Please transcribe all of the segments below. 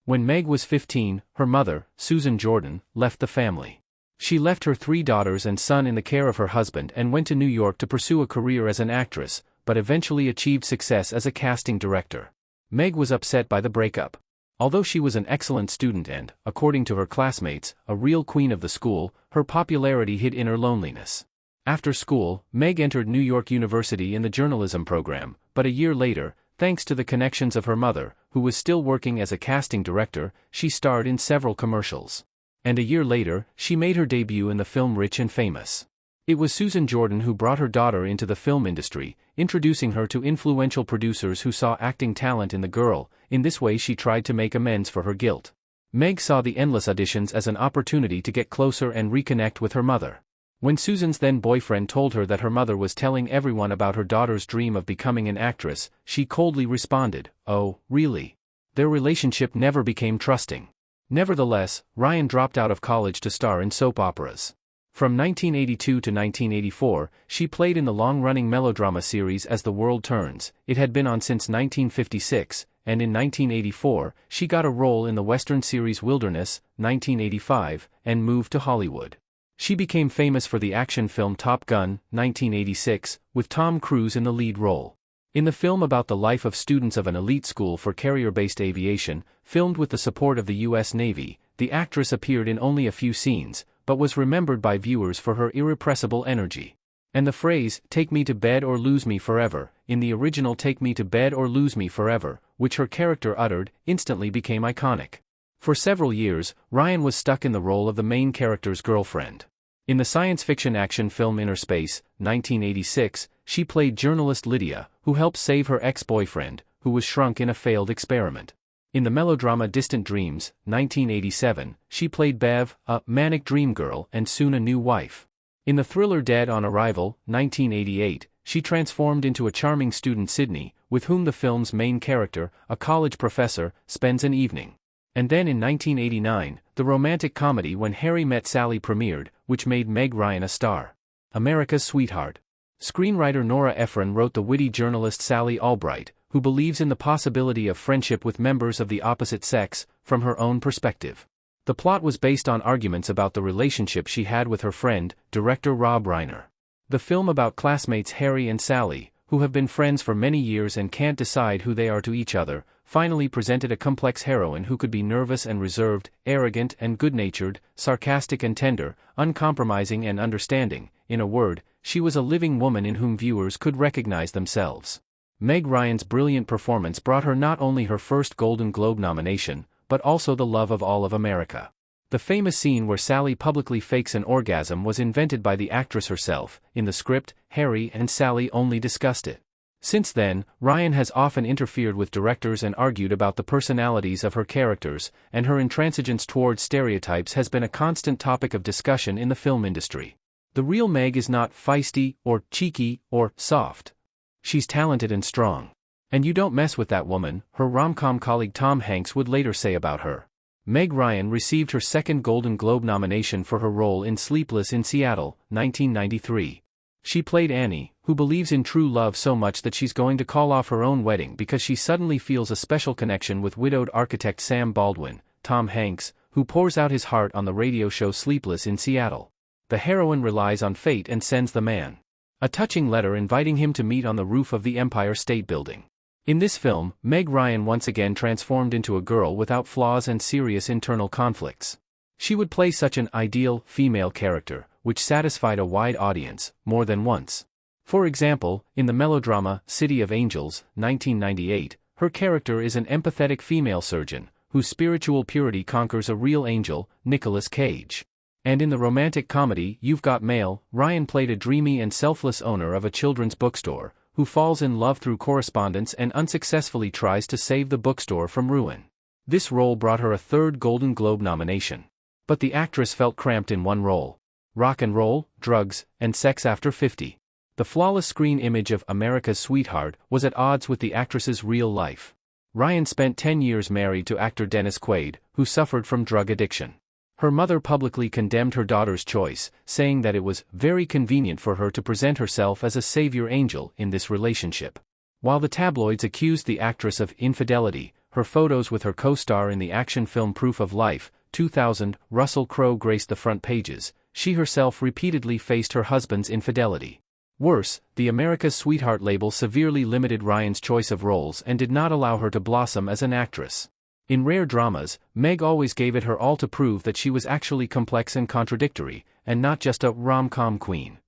When Meg was 15, her mother, Susan Jordan, left the family. She left her 3 daughters and son in the care of her husband and went to New York to pursue a career as an actress, but eventually achieved success as a casting director. Meg was upset by the breakup. Although she was an excellent student and, according to her classmates, a real queen of the school, her popularity hid inner loneliness. After school, Meg entered New York University in the journalism program, but a year later, thanks to the connections of her mother, who was still working as a casting director, she starred in several commercials. And a year later, she made her debut in the film Rich and Famous. It was Susan Jordan who brought her daughter into the film industry, introducing her to influential producers who saw acting talent in the girl. In this way she tried to make amends for her guilt. Meg saw the endless auditions as an opportunity to get closer and reconnect with her mother. When Susan's then-boyfriend told her that her mother was telling everyone about her daughter's dream of becoming an actress, she coldly responded, "Oh, really?" Their relationship never became trusting. Nevertheless, Ryan dropped out of college to star in soap operas. From 1982 to 1984, she played in the long-running melodrama series As the World Turns. It had been on since 1956, and in 1984, she got a role in the Western series Wilderness, 1985, and moved to Hollywood. She became famous for the action film Top Gun, 1986, with Tom Cruise in the lead role. In the film about the life of students of an elite school for carrier-based aviation, filmed with the support of the U.S. Navy, the actress appeared in only a few scenes, but was remembered by viewers for her irrepressible energy. And the phrase, "Take me to bed or lose me forever," in the original Take Me to Bed or Lose Me Forever, which her character uttered, instantly became iconic. For several years, Ryan was stuck in the role of the main character's girlfriend. In the science fiction action film Inner Space, 1986, she played journalist Lydia, who helped save her ex-boyfriend, who was shrunk in a failed experiment. In the melodrama Distant Dreams, 1987, she played Bev, a manic dream girl and soon a new wife. In the thriller Dead on Arrival, 1988, she transformed into a charming student Sydney, with whom the film's main character, a college professor, spends an evening. And then in 1989, the romantic comedy When Harry Met Sally premiered, which made Meg Ryan a star. America's Sweetheart. Screenwriter Nora Ephron wrote the witty journalist Sally Albright, who believes in the possibility of friendship with members of the opposite sex, from her own perspective. The plot was based on arguments about the relationship she had with her friend, director Rob Reiner. The film about classmates Harry and Sally, who have been friends for many years and can't decide who they are to each other, finally presented a complex heroine who could be nervous and reserved, arrogant and good-natured, sarcastic and tender, uncompromising and understanding. In a word, she was a living woman in whom viewers could recognize themselves. Meg Ryan's brilliant performance brought her not only her first Golden Globe nomination, but also the love of all of America. The famous scene where Sally publicly fakes an orgasm was invented by the actress herself. In the script, Harry and Sally only discussed it. Since then, Ryan has often interfered with directors and argued about the personalities of her characters, and her intransigence towards stereotypes has been a constant topic of discussion in the film industry. The real Meg is not feisty, or cheeky, or soft. She's talented and strong. And you don't mess with that woman, her rom-com colleague Tom Hanks would later say about her. Meg Ryan received her second Golden Globe nomination for her role in Sleepless in Seattle, 1993. She played Annie, who believes in true love so much that she's going to call off her own wedding because she suddenly feels a special connection with widowed architect Sam Baldwin. Tom Hanks, who pours out his heart on the radio show Sleepless in Seattle. The heroine relies on fate and sends the man a touching letter inviting him to meet on the roof of the Empire State Building. In this film, Meg Ryan once again transformed into a girl without flaws and serious internal conflicts. She would play such an ideal female character, which satisfied a wide audience, more than once. For example, in the melodrama City of Angels, 1998, her character is an empathetic female surgeon, whose spiritual purity conquers a real angel, Nicolas Cage. And in the romantic comedy You've Got Mail, Ryan played a dreamy and selfless owner of a children's bookstore, who falls in love through correspondence and unsuccessfully tries to save the bookstore from ruin. This role brought her a third Golden Globe nomination. But the actress felt cramped in one role. Rock and roll, drugs, and sex after 50. The flawless screen image of America's Sweetheart was at odds with the actress's real life. Ryan spent 10 years married to actor Dennis Quaid, who suffered from drug addiction. Her mother publicly condemned her daughter's choice, saying that it was very convenient for her to present herself as a savior angel in this relationship. While the tabloids accused the actress of infidelity, her photos with her co-star in the action film Proof of Life, 2000, Russell Crowe graced the front pages. She herself repeatedly faced her husband's infidelity. Worse, the America's Sweetheart label severely limited Ryan's choice of roles and did not allow her to blossom as an actress. In rare dramas, Meg always gave it her all to prove that she was actually complex and contradictory, and not just a rom-com queen.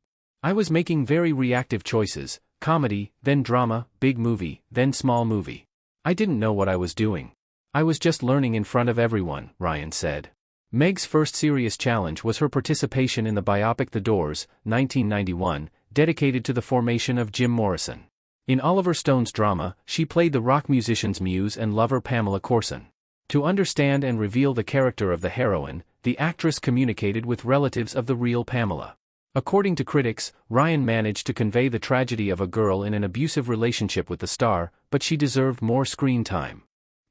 I was making very reactive choices, comedy, then drama, big movie, then small movie. I didn't know what I was doing. I was just learning in front of everyone, Ryan said. Meg's first serious challenge was her participation in the biopic The Doors, 1991, dedicated to the formation of Jim Morrison. In Oliver Stone's drama, she played the rock musician's muse and lover Pamela Courson. To understand and reveal the character of the heroine, the actress communicated with relatives of the real Pamela. According to critics, Ryan managed to convey the tragedy of a girl in an abusive relationship with the star, but she deserved more screen time.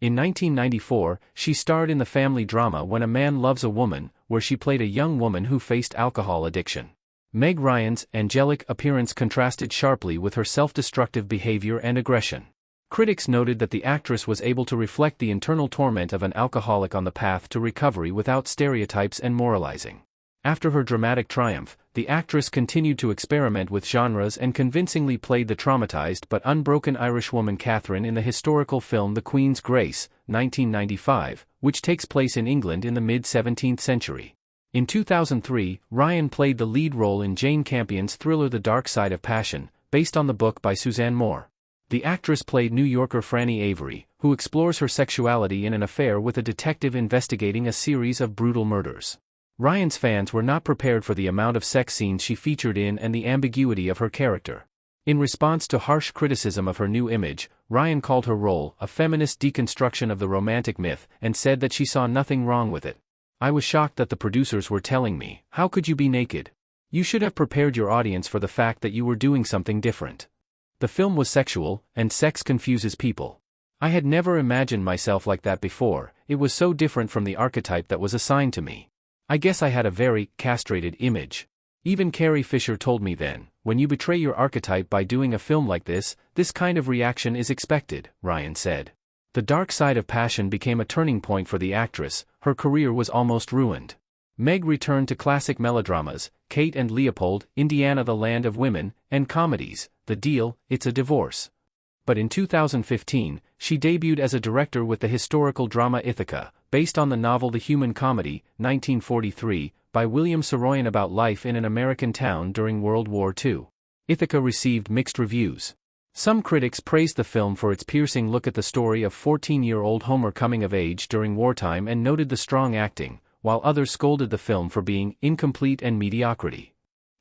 In 1994, she starred in the family drama When a Man Loves a Woman, where she played a young woman who faced alcohol addiction. Meg Ryan's angelic appearance contrasted sharply with her self-destructive behavior and aggression. Critics noted that the actress was able to reflect the internal torment of an alcoholic on the path to recovery without stereotypes and moralizing. After her dramatic triumph, the actress continued to experiment with genres and convincingly played the traumatized but unbroken Irishwoman Catherine in the historical film The Queen's Grace, 1995, which takes place in England in the mid-17th century. In 2003, Ryan played the lead role in Jane Campion's thriller The Dark Side of Passion, based on the book by Suzanne Moore. The actress played New Yorker Franny Avery, who explores her sexuality in an affair with a detective investigating a series of brutal murders. Ryan's fans were not prepared for the amount of sex scenes she featured in and the ambiguity of her character. In response to harsh criticism of her new image, Ryan called her role a feminist deconstruction of the romantic myth and said that she saw nothing wrong with it. I was shocked that the producers were telling me, "How could you be naked? You should have prepared your audience for the fact that you were doing something different." The film was sexual, and sex confuses people. I had never imagined myself like that before. It was so different from the archetype that was assigned to me. I guess I had a very castrated image. Even Carrie Fisher told me then, when you betray your archetype by doing a film like this kind of reaction is expected, Ryan said. The Dark Side of Passion became a turning point for the actress. Her career was almost ruined. Meg returned to classic melodramas, Kate and Leopold, Indiana the Land of Women, and comedies, The Deal, It's a Divorce. But in 2015, she debuted as a director with the historical drama Ithaca, based on the novel The Human Comedy, 1943, by William Saroyan about life in an American town during World War II. Ithaca received mixed reviews. Some critics praised the film for its piercing look at the story of 14-year-old Homer coming of age during wartime and noted the strong acting, while others scolded the film for being incomplete and mediocrity.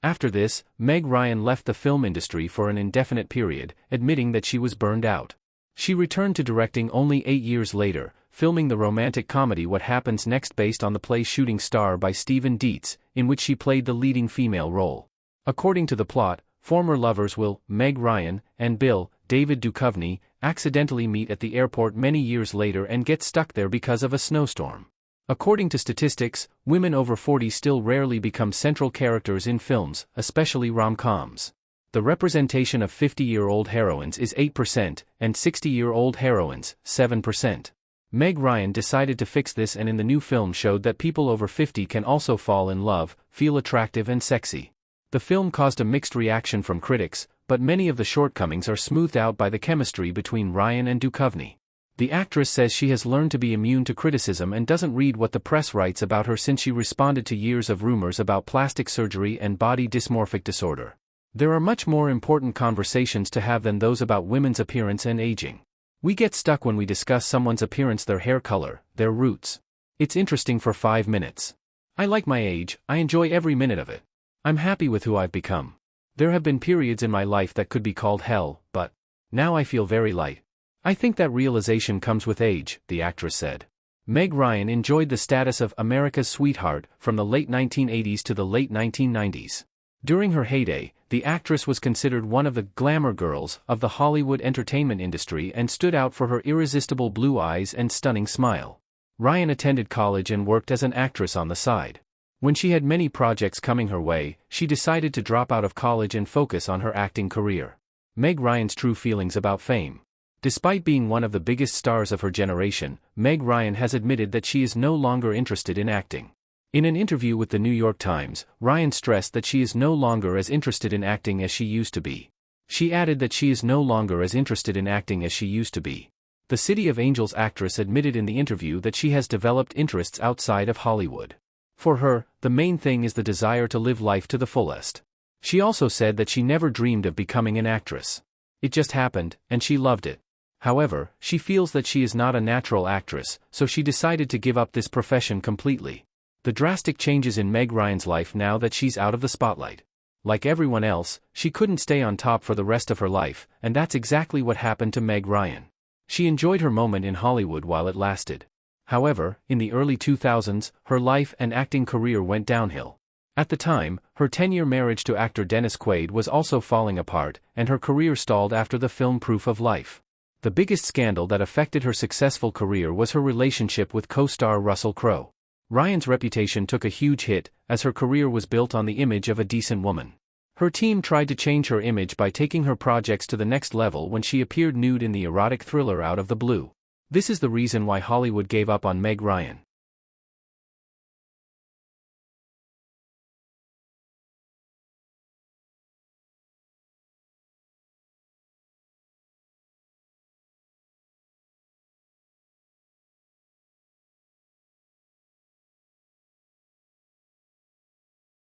After this, Meg Ryan left the film industry for an indefinite period, admitting that she was burned out. She returned to directing only 8 years later, filming the romantic comedy What Happens Next based on the play Shooting Star by Stephen Dietz, in which she played the leading female role. According to the plot, former lovers Will, Meg Ryan, and Bill, David Duchovny, accidentally meet at the airport many years later and get stuck there because of a snowstorm. According to statistics, women over 40 still rarely become central characters in films, especially rom-coms. The representation of 50-year-old heroines is 8%, and 60-year-old heroines, 7%. Meg Ryan decided to fix this and in the new film showed that people over 50 can also fall in love, feel attractive and sexy. The film caused a mixed reaction from critics, but many of the shortcomings are smoothed out by the chemistry between Ryan and Duchovny. The actress says she has learned to be immune to criticism and doesn't read what the press writes about her since she responded to years of rumors about plastic surgery and body dysmorphic disorder. There are much more important conversations to have than those about women's appearance and aging. We get stuck when we discuss someone's appearance, their hair color, their roots. It's interesting for 5 minutes. I like my age, I enjoy every minute of it. I'm happy with who I've become. There have been periods in my life that could be called hell, but now I feel very light. I think that realization comes with age, the actress said. Meg Ryan enjoyed the status of America's Sweetheart from the late 1980s to the late 1990s. During her heyday, the actress was considered one of the glamour girls of the Hollywood entertainment industry and stood out for her irresistible blue eyes and stunning smile. Ryan attended college and worked as an actress on the side. When she had many projects coming her way, she decided to drop out of college and focus on her acting career. Meg Ryan's true feelings about fame. Despite being one of the biggest stars of her generation, Meg Ryan has admitted that she is no longer interested in acting. In an interview with the New York Times, Ryan stressed that she is no longer as interested in acting as she used to be. She added that she is no longer as interested in acting as she used to be. The City of Angels actress admitted in the interview that she has developed interests outside of Hollywood. For her, the main thing is the desire to live life to the fullest. She also said that she never dreamed of becoming an actress. It just happened, and she loved it. However, she feels that she is not a natural actress, so she decided to give up this profession completely. The drastic changes in Meg Ryan's life now that she's out of the spotlight. Like everyone else, she couldn't stay on top for the rest of her life, and that's exactly what happened to Meg Ryan. She enjoyed her moment in Hollywood while it lasted. However, in the early 2000s, her life and acting career went downhill. At the time, her 10-year marriage to actor Dennis Quaid was also falling apart, and her career stalled after the film Proof of Life. The biggest scandal that affected her successful career was her relationship with co-star Russell Crowe. Ryan's reputation took a huge hit, as her career was built on the image of a decent woman. Her team tried to change her image by taking her projects to the next level when she appeared nude in the erotic thriller Out of the Blue. This is the reason why Hollywood gave up on Meg Ryan.